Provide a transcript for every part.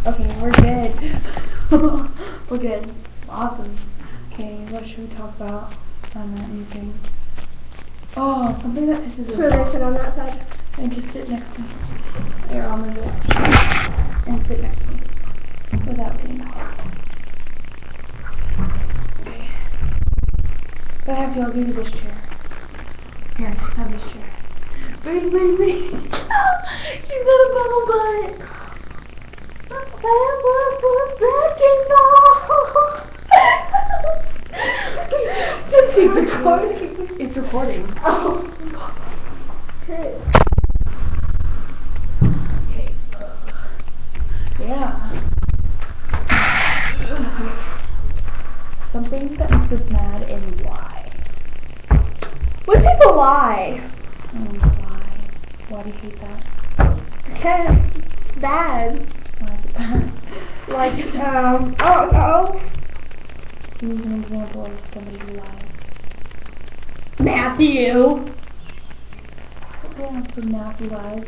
Okay, we're good. We're good. Awesome. Okay, what should we talk about? Anything. Oh, something that pisses us So they off. sit on that side. And just sit next to me. Here, I'll move it. And sit next to me. Without getting hot. Okay. But I have to, I'll give you this chair. Here, have this chair. Wait. She's got a bubble butt. Just keep recording. It's recording. Oh. Okay. Yeah. Something that makes us mad and why. When people lie. Why? Why do you hate that? Because bad. Why is it bad? Like, oh. Use an example of somebody who lies. Matthew. Yeah, so Matthew lies.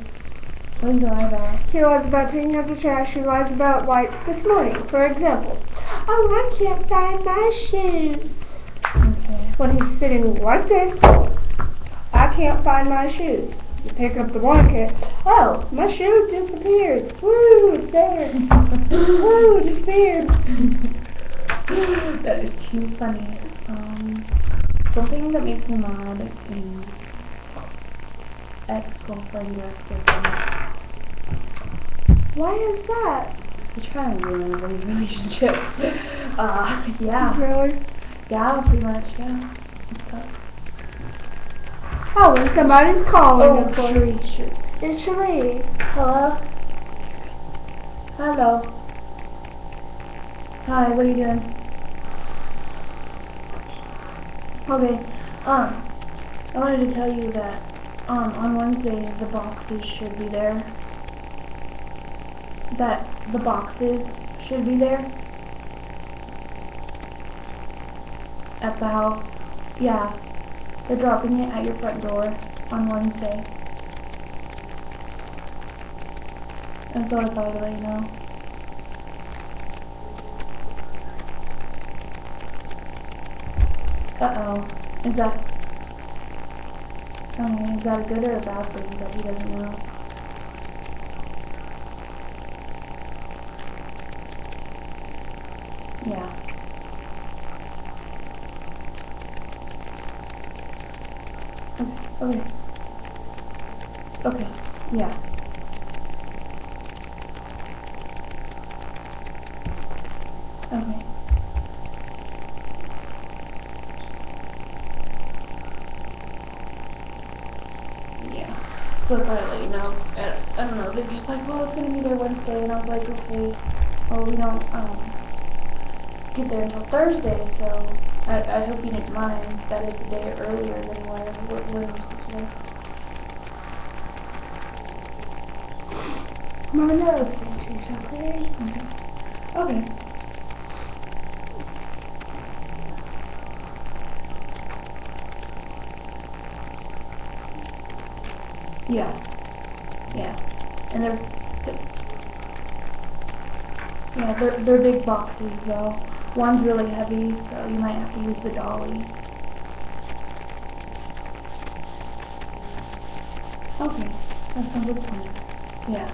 What does he lie about? He lies about taking out the trash. He lies about, like, this morning, for example. Oh, I can't find my shoes. Okay. When he's sitting like this, I can't find my shoes. You pick up the blanket. Oh, my shoes disappeared. Woo, it's there. Woo, it disappeared. That is too funny. Something that makes me mad is ex-girlfriend or ex-boyfriend. Why is that? They try and ruin everybody's relationship. Yeah. Really? Yeah, pretty much, yeah. What's up? Oh, when somebody's calling. Oh, of course. Sheree. It's Sheree. Hello? Hello. Hi, what are you doing? Okay, I wanted to tell you that, on Wednesday, the boxes should be there. That the boxes should be there. At the house. Yeah. They're dropping it at your front door on Wednesday. I thought I would let you know. Uh-oh. Is that a good or a bad thing that he doesn't know? Yeah. Okay. Okay. Yeah. Okay. Yeah. So if I let you know, I don't know, they're just like, well, it's gonna be there Wednesday, and I was like, okay, well, we don't, get there until Thursday, so I hope you didn't mind. That is a day earlier than where we're supposed to go. My nose is okay. Okay. Yeah. Yeah. And they're big boxes though. One's really heavy, so you might have to use the dolly. Okay. That sounds like fun. Yeah.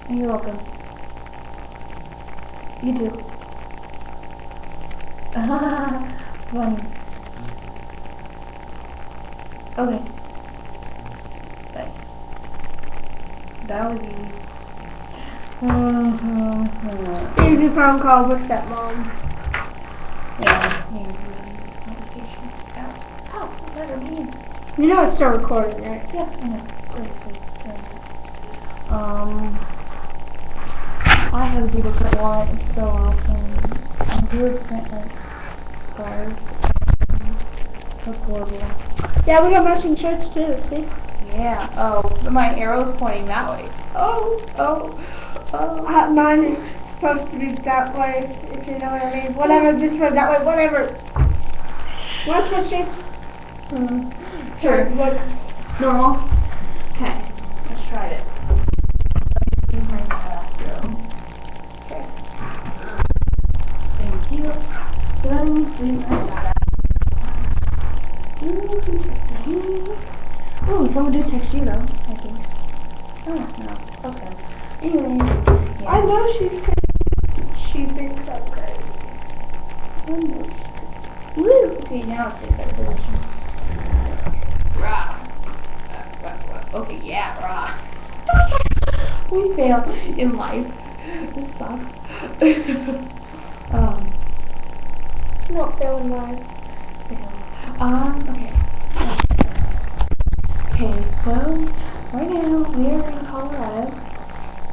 You're welcome. You too. Funny. Okay. Bye. That was easy. Easy phone call with stepmom. Yeah. Conversation. Ow. What does that mean? You know it's still recording, right? Yeah, I know. Great. I have a Google Cut lot. It's so awesome. I'm doing like scars. That's horrible. Yeah, we got matching shirts too, see? Yeah. Oh, my arrow's pointing that way. Oh. Mine is supposed to be that way, if you know what I mean. Whatever, this way, that way, whatever. Want to switch shades? Sure. Look normal. Okay. Let's try it. someone did text you though, I think. Oh, no. Okay. Anyway. Yeah. I know she thinks I'm crazy. I know she's crazy. Woo! Okay, now it's a better position. Rah. Okay, yeah, rah. We fail in life. This sucks. Not feeling life. Okay. Okay, so right now we are in Colorado.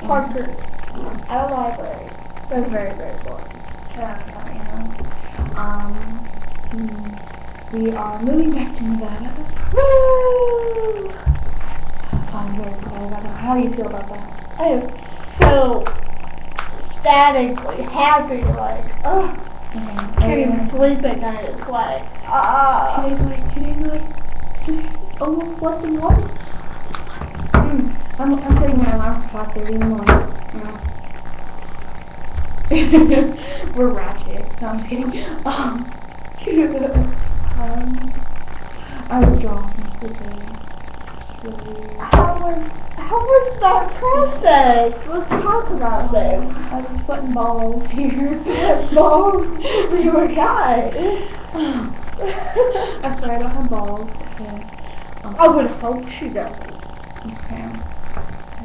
Parker. At a library. That's very, very boring. We are moving back to Nevada. Woo! I'm very excited about that. How do you feel about that? I am so ecstatically happy, like, oh, can't even sleep at night. It's like, Today's almost less than one. I'm setting my alarm for 5:30 in the morning. We're ratchet. No, I'm just kidding. I was drawn to the day. how was that process? Let's talk about this. I was sweating balls here. Balls? You were a guy. I'm sorry, I don't have balls. Okay. I would hope she doesn't. Okay.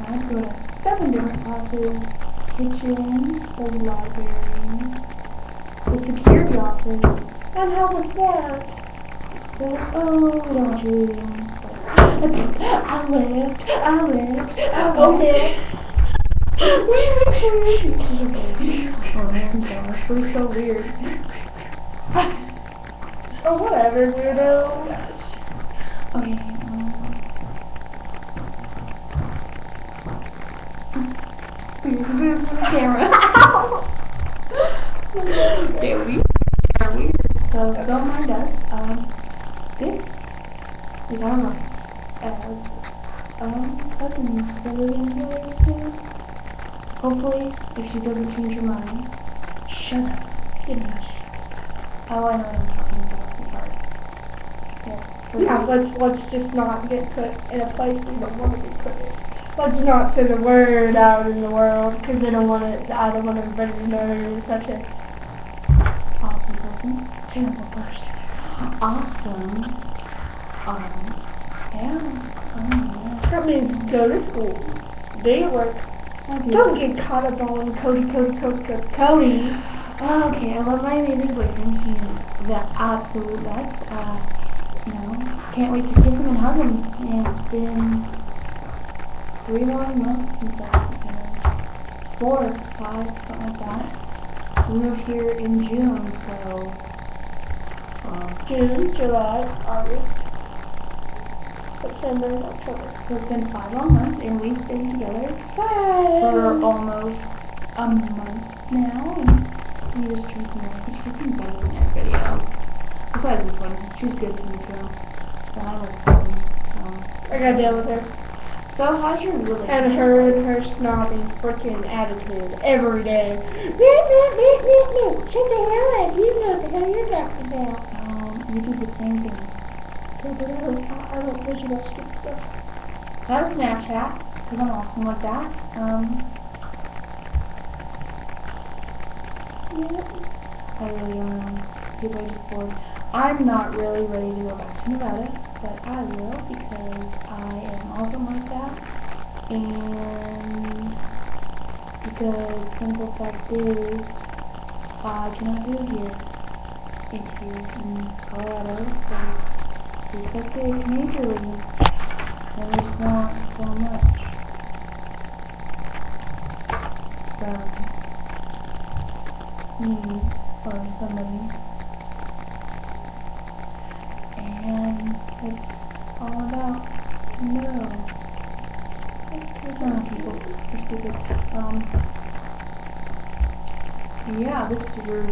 I'd go to 7 different classes. Kitchen, the library, the security office. And how was that? We don't want you leaving. I left. Okay. Oh man, gosh, we're so weird. Oh, whatever, weirdo. Okay, the camera. Okay, we are weird. So don't mind us. This is our life as cousins living together soon. Hopefully, if she doesn't change her mind. Shut up. Finish. Oh, I know what I'm talking about. It's hard. Yeah, let's just not get put in a place we don't want to be put in. Let's not send a word out in the world, because I don't want everybody to know you're such a awesome person. Terrible person. Awesome. Yeah. That means go to school, do your work, don't get caught up on Cody. Cody. Okay, I love my amazing boyfriend. He's the absolute best. Can't wait to kiss him and hug him. And it's been 3 long months since that. 4, 5, something like that. We moved here in June, so June, July, August, September, October. So it's been 5 long months, and we've been together for almost a month now. And we just treat her. She's been better in that video. Besides this one, she's good to me too. So I was fun. I gotta deal with her. So how's your relationship? And her snobby freaking attitude every day. Shut the hell up. You know what the hell you're talking about. You do the same thing. I don't listen to stupid stuff. I have Snapchat, because I'm awesome like that. Yeah. I really don't know. Get ready for it. I'm not really ready to go back to Nevada, but I will because I am awesome like that. And because simple fact is, I cannot do it here. It's here in Colorado, so it's like this majorly. There's not so much. Me or somebody, and it's all about no. People are stupid. Yeah, this is your